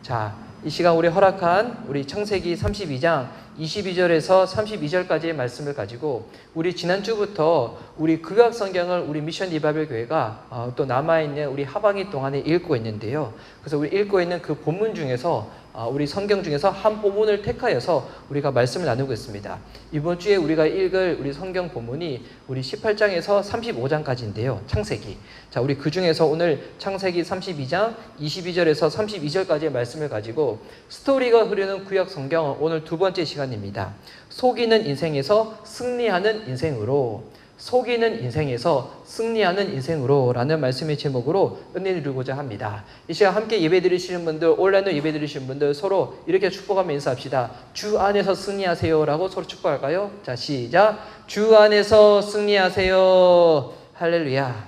자, 이 시간 우리 허락한 우리 창세기 32장 22절에서 32절까지의 말씀을 가지고 우리 지난주부터 우리 구약 성경을 우리 미션 리바이벌 교회가 또 남아있는 우리 하반기 동안에 읽고 있는데요. 그래서 우리 읽고 있는 그 본문 중에서 우리 성경 중에서 한 본문을 택하여서 우리가 말씀을 나누고 있습니다. 이번 주에 우리가 읽을 우리 성경 본문이 우리 18장에서 35장까지인데요. 창세기. 자, 우리 그 중에서 오늘 창세기 32장 22절에서 32절까지의 말씀을 가지고 스토리가 흐르는 구약 성경 오늘 두 번째 시간입니다. 속이는 인생에서 승리하는 인생으로. 속이는 인생에서 승리하는 인생으로 라는 말씀의 제목으로 은혜를 누리고자 합니다. 이 시간 함께 예배 드리시는 분들, 온라인으로 예배 드리시는 분들 서로 이렇게 축복하며 인사합시다. 주 안에서 승리하세요 라고 서로 축복할까요? 자, 시작. 주 안에서 승리하세요. 할렐루야.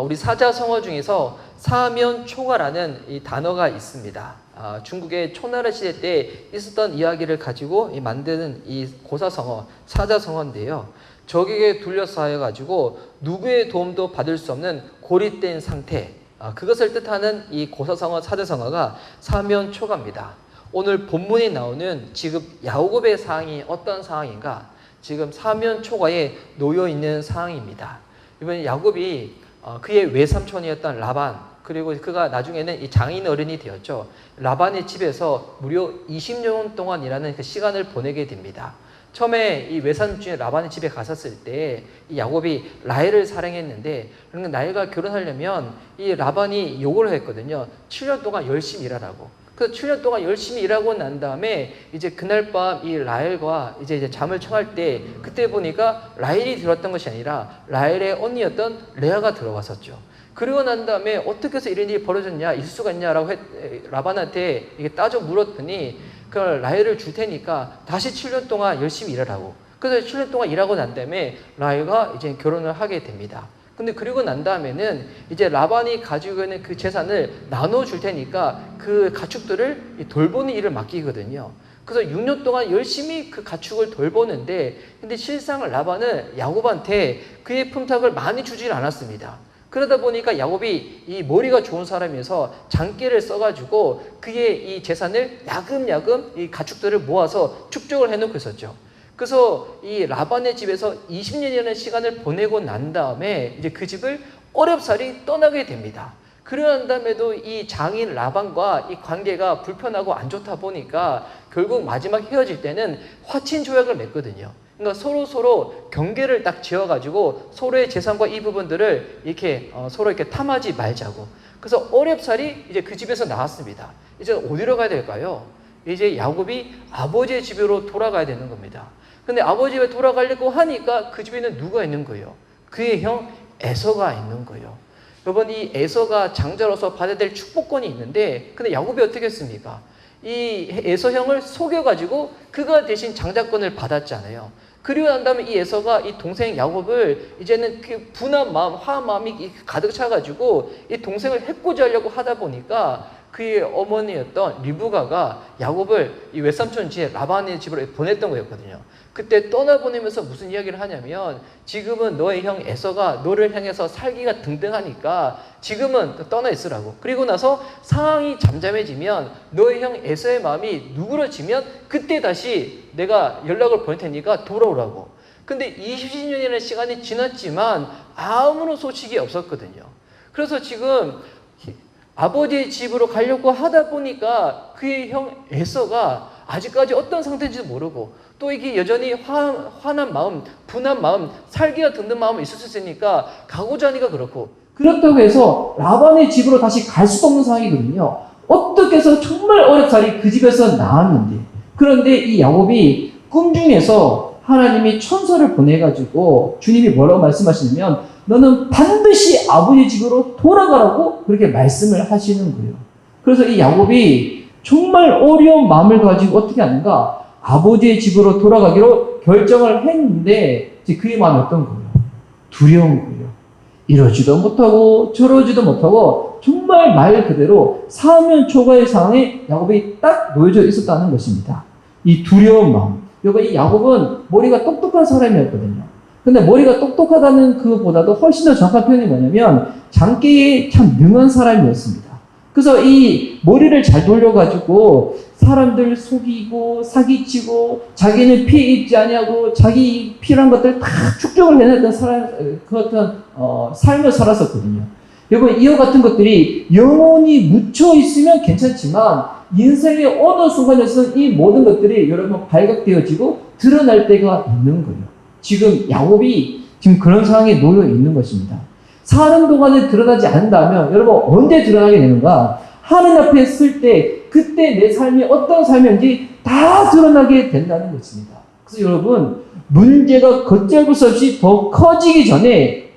우리 사자성어 중에서 사면초가라는 이 단어가 있습니다. 중국의 초나라 시대 때 있었던 이야기를 가지고 만드는 이 고사성어, 사자성어인데요. 적에게 둘러싸여 가지고 누구의 도움도 받을 수 없는 고립된 상태, 그것을 뜻하는 이 고사성어, 사자성어가 사면초가입니다. 오늘 본문에 나오는 지금 야곱의 상황이 어떤 상황인가? 지금 사면초가에 놓여 있는 상황입니다. 이번 야곱이 그의 외삼촌이었던 라반, 그리고 그가 나중에는 이 장인 어른이 되었죠. 라반의 집에서 무려 20년 동안 일하는 그 시간을 보내게 됩니다. 처음에 이 외삼촌 라반의 집에 갔었을 때 이 야곱이 라헬을 사랑했는데, 그러니까 라헬과 결혼하려면 이 라반이 요구를 했거든요. 7년 동안 열심히 일하라고. 그래서 7년 동안 열심히 일하고 난 다음에 이제 그날 밤 이 라헬과 이제 잠을 청할 때 그때 보니까 라헬이 들어왔던 것이 아니라 라헬의 언니였던 레아가 들어왔었죠. 그러고 난 다음에 어떻게 해서 이런 일이 벌어졌냐, 있을 수가 있냐라고 라반한테 이게 따져 물었더니 그 라헬을 줄 테니까 다시 7년 동안 열심히 일하라고. 그래서 7년 동안 일하고 난 다음에 라헬과 이제 결혼을 하게 됩니다. 근데 그리고 난 다음에는 이제 라반이 가지고 있는 그 재산을 나눠줄 테니까 그 가축들을 돌보는 일을 맡기거든요. 그래서 6년 동안 열심히 그 가축을 돌보는데, 근데 실상 라반은 야곱한테 그의 품삯을 많이 주질 않았습니다. 그러다 보니까 야곱이 이 머리가 좋은 사람이어서 장기를 써가지고 그의 이 재산을 야금야금 이 가축들을 모아서 축적을 해놓고 있었죠. 그래서 이 라반의 집에서 20년이라는 시간을 보내고 난 다음에 이제 그 집을 어렵사리 떠나게 됩니다. 그러한 다음에도 이 장인 라반과 이 관계가 불편하고 안 좋다 보니까 결국 마지막 헤어질 때는 화친 조약을 맺거든요. 그러니까 서로 경계를 딱 지어가지고 서로의 재산과 이 부분들을 이렇게 서로 이렇게 탐하지 말자고. 그래서 어렵사리 이제 그 집에서 나왔습니다. 이제 어디로 가야 될까요? 이제 야곱이 아버지의 집으로 돌아가야 되는 겁니다. 근데 아버지 집에 돌아가려고 하니까 그 집에는 누가 있는 거예요? 그의 형 에서가 있는 거예요. 여러분, 이 에서가 장자로서 받아야 될 축복권이 있는데, 근데 야곱이 어떻게 했습니까? 이 에서 형을 속여가지고 그가 대신 장자권을 받았잖아요. 그리고 난 다음에 이 에서가 이 동생 야곱을 이제는 그 분한 마음, 화한 마음이 가득 차가지고 이 동생을 해코지 하려고 하다 보니까 그의 어머니였던 리브가가 야곱을 이 외삼촌 집 라반의 집으로 보냈던 거였거든요. 그때 떠나보내면서 무슨 이야기를 하냐면, 지금은 너의 형 에서가 너를 향해서 살기가 등등하니까 지금은 떠나 있으라고. 그리고 나서 상황이 잠잠해지면 너의 형 에서의 마음이 누그러지면 그때 다시 내가 연락을 보낼 테니까 돌아오라고. 근데 20년이라는 시간이 지났지만 아무런 소식이 없었거든요. 그래서 지금 아버지의 집으로 가려고 하다 보니까 그의 형 에서가 아직까지 어떤 상태인지도 모르고, 또 이게 여전히 화난 마음, 분한 마음, 살기가 드는 마음이 있을 수 있으니까 가고자 하니까 그렇고, 그렇다고 해서 라반의 집으로 다시 갈 수도 없는 상황이거든요. 어떻게 해서 정말 어렵사리 그 집에서 나왔는데, 그런데 이 야곱이 꿈 중에서 하나님이 천사를 보내가지고 주님이 뭐라고 말씀하시냐면, 너는 반드시 아버지 집으로 돌아가라고 그렇게 말씀을 하시는 거예요. 그래서 이 야곱이 정말 어려운 마음을 가지고 어떻게 하는가? 아버지의 집으로 돌아가기로 결정을 했는데, 그의 마음이 어떤 거예요? 두려운 거예요. 이러지도 못하고 저러지도 못하고 정말 말 그대로 사면초가의 상황에 야곱이 딱 놓여져 있었다는 것입니다. 이 두려운 마음. 이 야곱은 머리가 똑똑한 사람이었거든요. 근데 머리가 똑똑하다는 그보다도 훨씬 더 정확한 표현이 뭐냐면 장기에 참 능한 사람이었습니다. 그래서 이 머리를 잘 돌려가지고 사람들 속이고 사기치고 자기는 피해 입지 아니하고 자기 필요한 것들 다 축적을 해냈던 그 어떤 삶을 살았었거든요. 여러분 이와 같은 것들이 영원히 묻혀 있으면 괜찮지만 인생의 어느 순간에서는 이 모든 것들이 여러분 발각되어지고 드러날 때가 있는 거예요. 지금 야곱이 지금 그런 상황에 놓여 있는 것입니다. 사는 동안에 드러나지 않는다면 여러분 언제 드러나게 되는가? 하늘 앞에 설 때 그때 내 삶이 어떤 삶인지 다 드러나게 된다는 것입니다. 그래서 여러분 문제가 걷잡을 수 없이 더 커지기 전에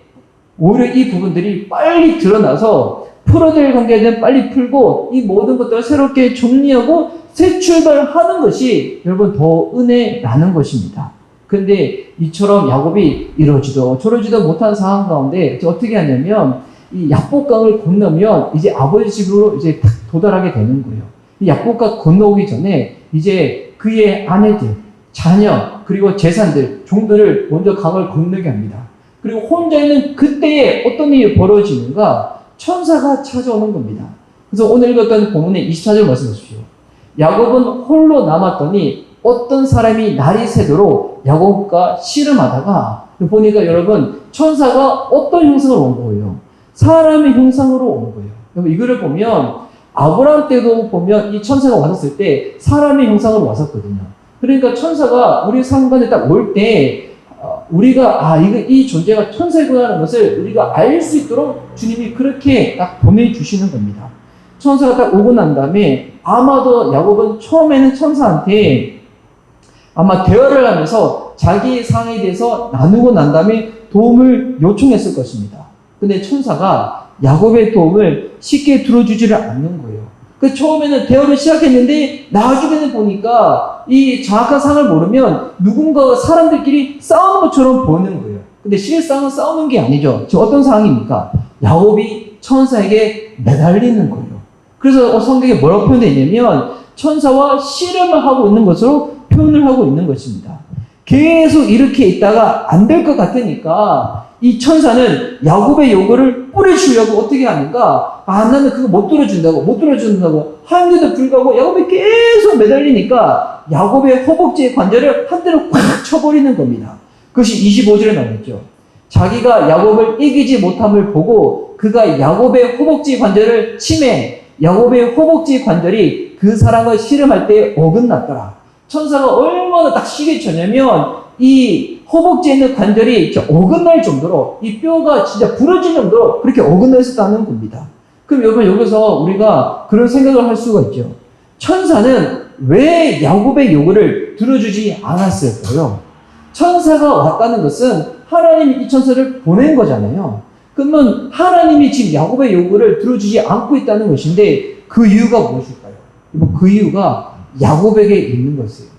오히려 이 부분들이 빨리 드러나서 풀어야 될 관계는 빨리 풀고 이 모든 것들을 새롭게 정리하고 새 출발하는 것이 여러분 더 은혜라는 것입니다. 근데 이처럼 야곱이 이러지도 저러지도 못한 상황 가운데 어떻게 하냐면 이 약복강을 건너면 이제 아버지 집으로 이제 딱 도달하게 되는 거예요. 이 약복강 건너오기 전에 이제 그의 아내들, 자녀, 그리고 재산들, 종들을 먼저 강을 건너게 합니다. 그리고 혼자 있는 그때에 어떤 일이 벌어지는가? 천사가 찾아오는 겁니다. 그래서 오늘 읽었던 본문의 24절 말씀 보십시오. 야곱은 홀로 남았더니 어떤 사람이 날이 새도록 야곱과 씨름하다가 보니까 여러분 천사가 어떤 형상으로 온 거예요? 사람의 형상으로 온 거예요. 여러분 이거를 보면 아브라함 때도 보면 이 천사가 왔었을 때 사람의 형상으로 왔었거든요. 그러니까 천사가 우리 상관에 딱 올 때 우리가 이 존재가 천사구나라는 것을 우리가 알 수 있도록 주님이 그렇게 딱 보내주시는 겁니다. 천사가 딱 오고 난 다음에 아마도 야곱은 처음에는 천사한테 아마 대화를 하면서 자기 상황에 대해서 나누고 난 다음에 도움을 요청했을 것입니다. 근데 천사가 야곱의 도움을 쉽게 들어주지를 않는 거예요. 그 처음에는 대화를 시작했는데 나중에는 보니까 이 정확한 상을 모르면 누군가 사람들끼리 싸우는 것처럼 보이는 거예요. 근데 실상은 싸우는 게 아니죠. 지금 어떤 상황입니까? 야곱이 천사에게 매달리는 거예요. 그래서 성경에 뭐라고 표현되어 있냐면 천사와 씨름을 하고 있는 것으로 표현을 하고 있는 것입니다. 계속 이렇게 있다가 안 될 것 같으니까 이 천사는 야곱의 요구를 뿌리주려고 어떻게 하는가? 나는 그거 못 들어준다고 하는데도 불구하고 야곱이 계속 매달리니까 야곱의 허벅지의 관절을 한 대로 꽉 쳐버리는 겁니다. 그것이 25절에 나와있죠. 자기가 야곱을 이기지 못함을 보고 그가 야곱의 허벅지 관절을 치매 야곱의 허벅지 관절이 그 사람과 씨름할 때 어긋났더라. 천사가 얼마나 딱 시계 쳤냐면 이 허벅지에 있는 관절이 어긋날 정도로 이 뼈가 진짜 부러질 정도로 그렇게 어긋나 있었다는 겁니다. 그럼 여러분 여기서 우리가 그런 생각을 할 수가 있죠. 천사는 왜 야곱의 요구를 들어주지 않았을까요? 천사가 왔다는 것은 하나님이 이 천사를 보낸 거잖아요. 그러면 하나님이 지금 야곱의 요구를 들어주지 않고 있다는 것인데 그 이유가 무엇일까요? 그 이유가 야곱에게 있는 것이에요.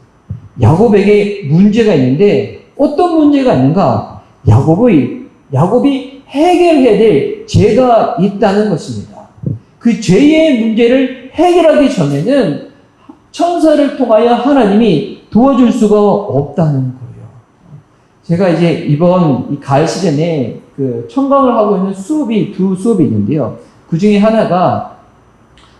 야곱에게 문제가 있는데 어떤 문제가 있는가? 야곱이 해결해야 될 죄가 있다는 것입니다. 그 죄의 문제를 해결하기 전에는 천사를 통하여 하나님이 도와줄 수가 없다는 거예요. 제가 이제 이번 이 가을 시즌에 그 청강을 하고 있는 두 수업이 있는데요. 그 중에 하나가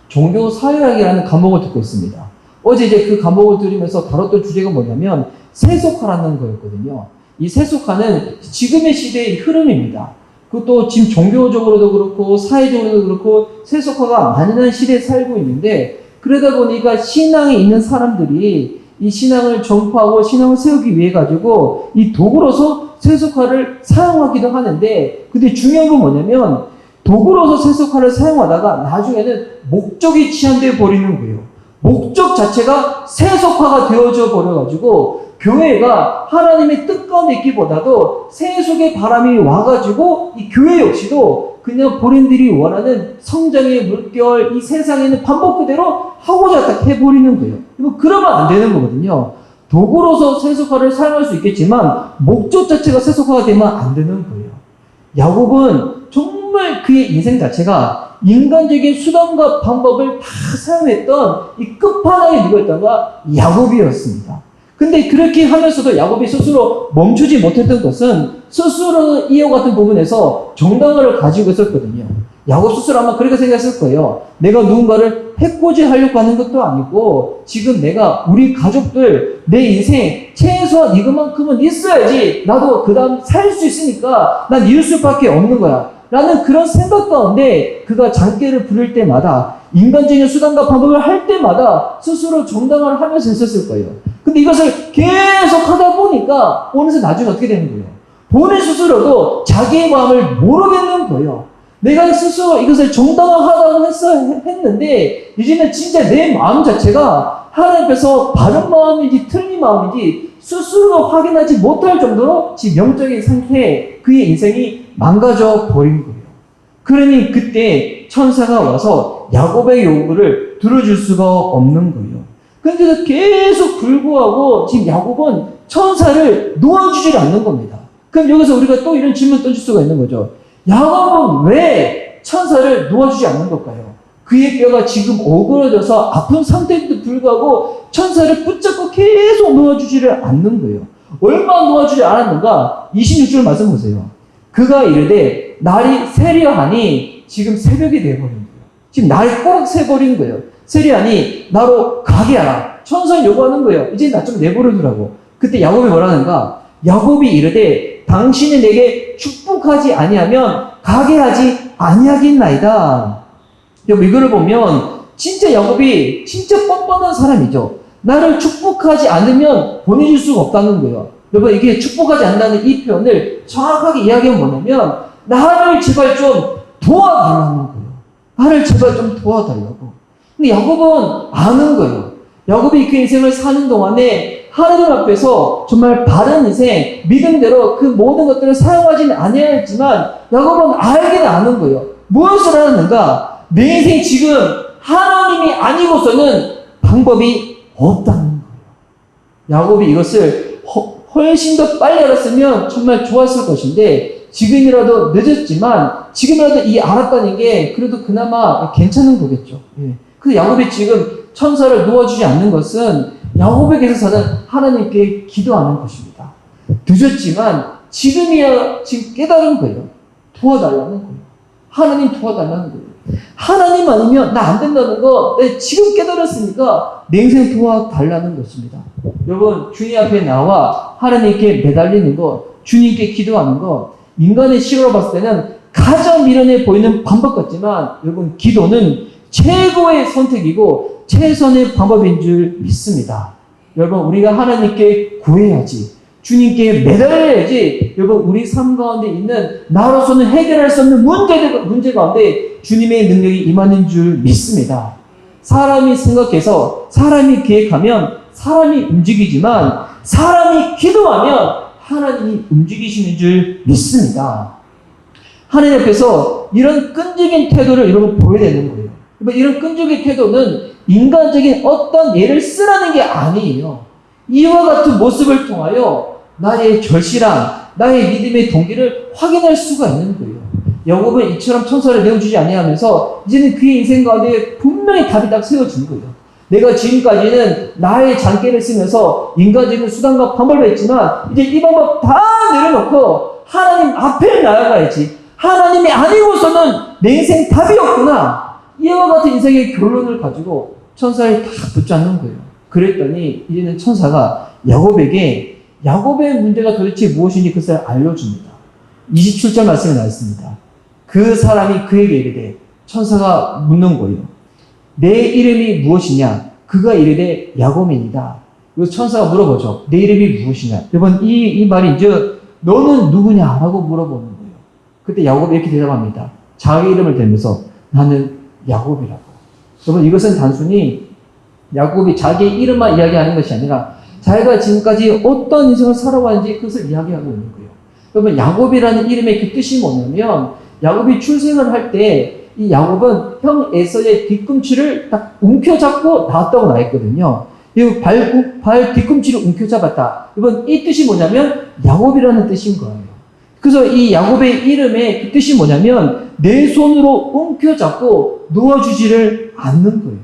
종교 사회학이라는 과목을 듣고 있습니다. 어제 이제 그 과목을 들으면서 다뤘던 주제가 뭐냐면 세속화라는 거였거든요. 이 세속화는 지금의 시대의 흐름입니다. 그것도 지금 종교적으로도 그렇고 사회적으로도 그렇고 세속화가 많이 난 시대에 살고 있는데 그러다 보니까 신앙에 있는 사람들이 이 신앙을 전파하고 신앙을 세우기 위해 가지고 이 도구로서 세속화를 사용하기도 하는데 근데 중요한 건 뭐냐면 도구로서 세속화를 사용하다가 나중에는 목적이 치환되어 버리는 거예요. 목적 자체가 세속화가 되어져 버려가지고 교회가 하나님의 뜻 가운데 있기보다도 세속의 바람이 와가지고 이 교회 역시도 그냥 본인들이 원하는 성장의 물결, 이 세상에 있는 반복 그대로 하고자 딱 해버리는 거예요. 이거 그러면 안 되는 거거든요. 도구로서 세속화를 사용할 수 있겠지만 목적 자체가 세속화가 되면 안 되는 거예요. 야곱은 정말 그의 인생 자체가 인간적인 수단과 방법을 다 사용했던 이 끝판왕이 누구였던가? 야곱이었습니다. 근데 그렇게 하면서도 야곱이 스스로 멈추지 못했던 것은 스스로 이와 같은 부분에서 정당화를 가지고 있었거든요. 야곱 스스로 아마 그렇게 생각했을 거예요. 내가 누군가를 해코지 하려고 하는 것도 아니고 지금 내가 우리 가족들 내 인생 최소한 이것만큼은 있어야지 나도 그 다음 살 수 있으니까 난 이럴 수밖에 없는 거야 라는 그런 생각 가운데 그가 장깨를 부릴 때마다 인간적인 수단과 방법을 할 때마다 스스로 정당화를 하면서 했었을 거예요. 근데 이것을 계속 하다 보니까 어느새 나중에 어떻게 되는 거예요? 본인 스스로도 자기의 마음을 모르겠는 거예요. 내가 스스로 이것을 정당화하다고 했는데 이제는 진짜 내 마음 자체가 하나님 앞에서 바른 마음인지 틀린 마음인지 스스로 확인하지 못할 정도로 지금 영적인 상태에 그의 인생이 망가져 버린 거예요. 그러니 그때 천사가 와서 야곱의 요구를 들어줄 수가 없는 거예요. 그런데도 계속 불구하고 지금 야곱은 천사를 놓아주질 않는 겁니다. 그럼 여기서 우리가 또 이런 질문 던질 수가 있는 거죠. 야곱은 왜 천사를 놓아주지 않는 걸까요? 그의 뼈가 지금 오그러져서 아픈 상태에도 불구하고 천사를 붙잡고 계속 놓아주지를 않는 거예요. 얼마나 놓아주지 않았는가? 26절 말씀 보세요. 그가 이르되 날이 새려하니 지금 새벽이 되어버린 거예요. 지금 날이 꼬락 새버린 거예요. 새려하니 나로 가게 하라. 천사 요구하는 거예요. 이제 나 좀 내버려두라고. 그때 야곱이 뭐라는가? 야곱이 이르되 당신이 내게 축복하지 아니하면 가게 하지 아니하겠나이다. 여러분 이거를 보면 진짜 야곱이 진짜 뻔뻔한 사람이죠. 나를 축복하지 않으면 보내줄 수가 없다는 거예요. 여러분 이게 축복하지 않는다는 이 표현을 정확하게 이야기하면 뭐냐면 나를 제발 좀 도와달라는 거예요. 나를 제발 좀 도와달라고. 근데 야곱은 아는 거예요. 야곱이 그 인생을 사는 동안에 하나님 앞에서 정말 바른 인생, 믿음대로 그 모든 것들을 사용하지는 아니했지만 야곱은 알긴 아는 거예요. 무엇을 하는가? 내 인생 지금 하나님이 아니고서는 방법이 없다는 거예요. 야곱이 이것을 훨씬 더 빨리 알았으면 정말 좋았을 것인데 지금이라도 늦었지만 지금이라도 이 알았다는 게 그래도 그나마 괜찮은 거겠죠. 예. 그래서 야곱이 지금 천사를 놓아주지 않는 것은 야곱에게서 사는 하나님께 기도하는 것입니다. 늦었지만 지금이야 지금 깨달은 거예요. 도와달라는 거예요. 하나님 도와달라는 거예요. 하나님 아니면 나 안 된다는 거 내가 지금 깨달았으니까 내 인생 도와달라는 것입니다. 여러분 주님 앞에 나와 하나님께 매달리는 거, 주님께 기도하는 거 인간의 시각으로 봤을 때는 가장 미련해 보이는 방법 같지만 여러분 기도는 최고의 선택이고 최선의 방법인 줄 믿습니다. 여러분 우리가 하나님께 구해야지 주님께 매달려야지 여러분 우리 삶 가운데 있는 나로서는 해결할 수 없는 문제 가운데 주님의 능력이 임하는 줄 믿습니다. 사람이 생각해서 사람이 계획하면 사람이 움직이지만 사람이 기도하면 하나님이 움직이시는 줄 믿습니다. 하나님 앞에서 이런 끈질긴 태도를 여러분 보여야 되는 거예요. 이런 끈질긴 태도는 인간적인 어떤 예를 쓰라는 게 아니에요. 이와 같은 모습을 통하여 나의 절실함, 나의 믿음의 동기를 확인할 수가 있는 거예요. 야곱은 이처럼 천사를 내어주지 아니하면서 이제는 그의 인생 가운데 분명히 답이 딱 세워진 거예요. 내가 지금까지는 나의 장깨를 쓰면서 인간적인 수단과 방법을 했지만 이제 이 방법 다 내려놓고 하나님 앞에 나아가야지. 하나님이 아니고서는 내 인생 답이 없구나. 이와 같은 인생의 결론을 가지고 천사를 다 붙잡는 거예요. 그랬더니 이제는 천사가 야곱의 문제가 도대체 무엇인지 그것을 알려줍니다. 27절 말씀에 나와 있습니다. 그 사람이 그에게 이르되 천사가 묻는 거예요. 내 이름이 무엇이냐? 그가 이르되 야곱이니라. 그래서 천사가 물어보죠. 내 이름이 무엇이냐? 여러분 이 말이 이제 너는 누구냐? 라고 물어보는 거예요. 그때 야곱이 이렇게 대답합니다. 자기 이름을 대면서 나는 야곱이라고. 여러분 이것은 단순히 야곱이 자기의 이름만 이야기하는 것이 아니라 자기가 지금까지 어떤 인생을 살아왔는지 그것을 이야기하고 있는 거예요. 여러분 야곱이라는 이름의 그 뜻이 뭐냐면 야곱이 출생을 할 때 이 야곱은 형 에서의 뒤꿈치를 딱 움켜잡고 나왔다고 나와 있거든요. 이 발 뒤꿈치를 움켜잡았다. 이번 이 뜻이 뭐냐면 야곱이라는 뜻인 거예요. 그래서 이 야곱의 이름의 그 뜻이 뭐냐면 내 손으로 움켜잡고 놓아주지를 않는 거예요.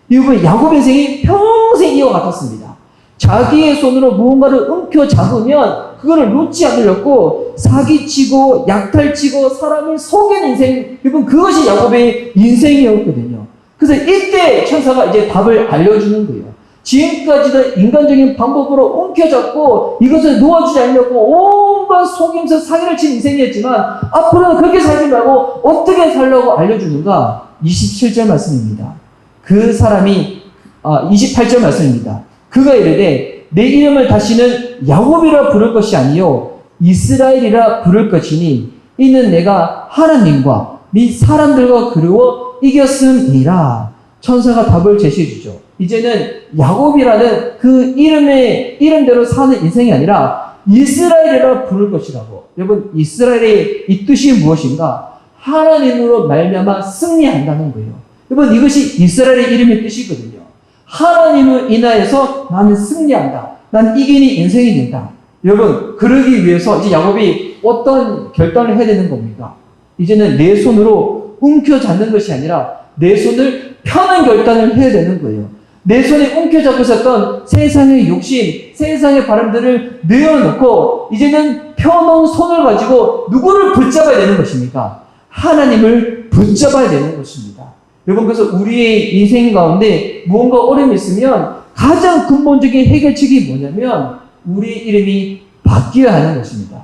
이번 야곱의 인생이 평생 이와 같았습니다. 자기의 손으로 무언가를 움켜잡으면 그거를 놓지 않으려고 사기치고 약탈치고 사람을 속이는 인생, 여러분 그것이 야곱의 인생이었거든요. 그래서 이때 천사가 이제 답을 알려주는 거예요. 지금까지도 인간적인 방법으로 움켜잡고 이것을 놓아주지 않으려고 온갖 속임수 사기를 친 인생이었지만 앞으로는 그렇게 살지 말고 어떻게 살라고 알려주는가? 27절 말씀입니다. 그 사람이 28절 말씀입니다. 그가 이르되 내 이름을 다시는 야곱이라 부를 것이 아니요 이스라엘이라 부를 것이니 이는 내가 하나님과 및 사람들과 그루어 이겼음이라. 천사가 답을 제시해 주죠. 이제는 야곱이라는 그 이름대로 사는 인생이 아니라 이스라엘이라 부를 것이라고. 여러분 이스라엘의 이 뜻이 무엇인가? 하나님으로 말미암아 승리한다는 거예요. 여러분 이것이 이스라엘의 이름의 뜻이거든요. 하나님을 인하여서 나는 승리한다. 나는 이기는 인생이 된다. 여러분 그러기 위해서 이제 야곱이 어떤 결단을 해야 되는 겁니까? 이제는 내 손으로 움켜잡는 것이 아니라 내 손을 펴는 결단을 해야 되는 거예요. 내 손에 움켜잡고 있었던 세상의 욕심, 세상의 바람들을 내어놓고 이제는 펴놓은 손을 가지고 누구를 붙잡아야 되는 것입니까? 하나님을 붙잡아야 되는 것입니다. 여러분 그래서 우리의 인생 가운데 무언가 어려움이 있으면 가장 근본적인 해결책이 뭐냐면 우리의 이름이 바뀌어야 하는 것입니다.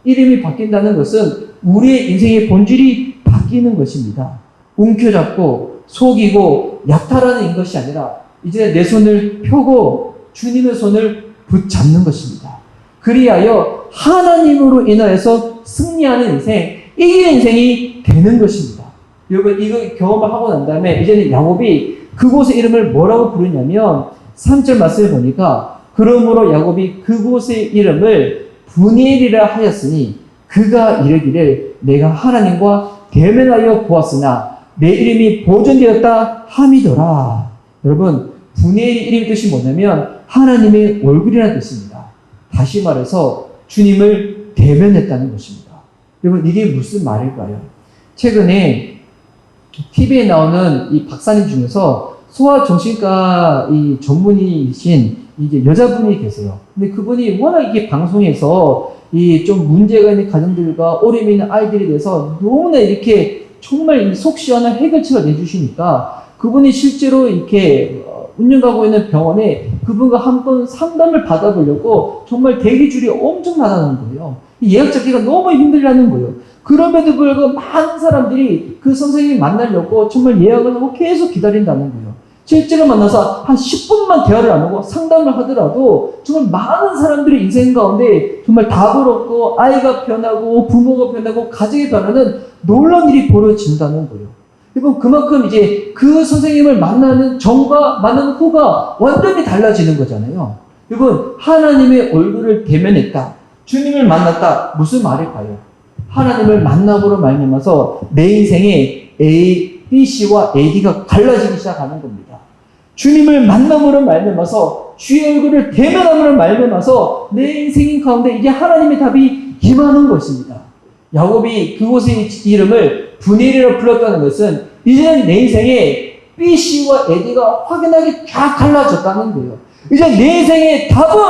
이름이 바뀐다는 것은 우리의 인생의 본질이 바뀌는 것입니다. 움켜잡고 속이고 약탈하는 것이 아니라 이제 내 손을 펴고 주님의 손을 붙잡는 것입니다. 그리하여 하나님으로 인하여서 승리하는 인생, 이기는 인생이 되는 것입니다. 여러분 이거 경험을 하고 난 다음에 이제는 야곱이 그곳의 이름을 뭐라고 부르냐면 3절 말씀을 보니까 그러므로 야곱이 그곳의 이름을 브니엘이라 하였으니 그가 이르기를 내가 하나님과 대면하여 보았으나 내 이름이 보존되었다 함이더라. 여러분 브니엘의 이름 뜻이 뭐냐면 하나님의 얼굴이라는 뜻입니다. 다시 말해서 주님을 대면했다는 것입니다. 여러분 이게 무슨 말일까요? 최근에 TV에 나오는 이 박사님 중에서 소아정신과 이 전문의이신 이제 여자분이 계세요. 근데 그분이 워낙 이게 방송에서 이 좀 문제가 있는 가정들과 어려움이 있는 아이들에 대해서 너무나 이렇게 정말 속 시원한 해결책을 내주시니까 그분이 실제로 이렇게 운영하고 있는 병원에 그분과 한번 상담을 받아보려고 정말 대기줄이 엄청나다는 거예요. 예약 잡기가 너무 힘들다는 거예요. 그럼에도 불구하고 많은 사람들이 그 선생님을 만나려고 정말 예약을 하고 계속 기다린다는 거예요. 실제로 만나서 한 10분만 대화를 나누고 상담을 하더라도 정말 많은 사람들의 인생 가운데 정말 답을 얻고 아이가 변하고 부모가 변하고 가정이 변하는 놀라운 일이 벌어진다는 거예요. 그리고 그만큼 이제 그 선생님을 만나는 전과 만나는 후가 완전히 달라지는 거잖아요. 여러분 하나님의 얼굴을 대면했다. 주님을 만났다. 무슨 말일까요? 하나님을 만남으로 말미암아서 내 인생에 A, B, C와 A, D가 갈라지기 시작하는 겁니다. 주님을 만남으로 말미암아서 주의 얼굴을 대면함으로 말미암아서 내 인생 가운데 이제 하나님의 답이 임하는 것입니다. 야곱이 그곳의 이름을 브니엘이라고 불렀다는 것은 이제는 내 인생에 B, C와 A, D가 확연하게 쫙 갈라졌다는 거예요. 이제 내 인생의 답은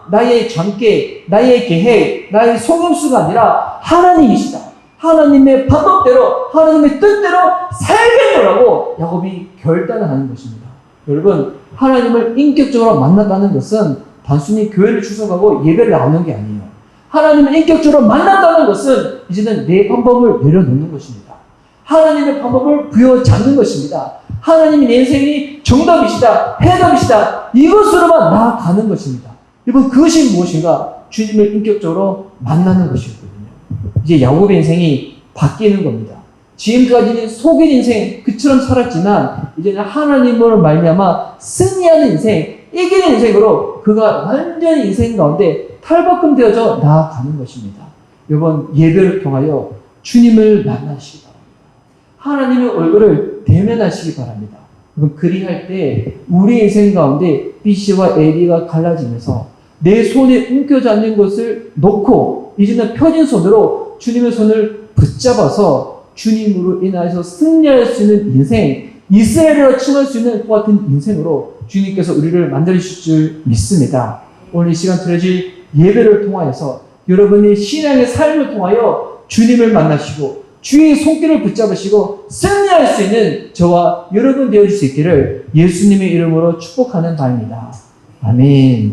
나의 전계, 나의 계획, 나의 속임수가 아니라 하나님이시다. 하나님의 방법대로, 하나님의 뜻대로 살겠노라고 야곱이 결단을 하는 것입니다. 여러분, 하나님을 인격적으로 만났다는 것은 단순히 교회를 출석하고 예배를 나오는 게 아니에요. 하나님을 인격적으로 만났다는 것은 이제는 내 방법을 내려놓는 것입니다. 하나님의 방법을 부여잡는 것입니다. 하나님이 내 인생이 정답이시다, 해답이시다, 이것으로만 나아가는 것입니다. 여러분, 그것이 무엇인가? 주님을 인격적으로 만나는 것이거든요. 이제 야곱의 인생이 바뀌는 겁니다. 지금까지는 속인 인생, 그처럼 살았지만 이제는 하나님으로 말미암아 승리하는 인생, 이기는 인생으로 그가 완전히 인생 가운데 탈바꿈되어져 나아가는 것입니다. 이번 예배를 통하여 주님을 만나시기 바랍니다. 하나님의 얼굴을 대면하시기 바랍니다. 그리할 때 우리 인생 가운데 BC와 AD가 갈라지면서 내 손에 움켜잡는 것을 놓고 이제는 펴진 손으로 주님의 손을 붙잡아서 주님으로 인하여서 승리할 수 있는 인생, 이스라엘이라 칭할 수 있는 그 같은 인생으로 주님께서 우리를 만들어주실 줄 믿습니다. 오늘 이 시간 드려질 예배를 통하여서 여러분이 신앙의 삶을 통하여 주님을 만나시고 주의 손길을 붙잡으시고 승리할 수 있는 저와 여러분 되어줄 수 있기를 예수님의 이름으로 축복하는 바입니다. 아멘.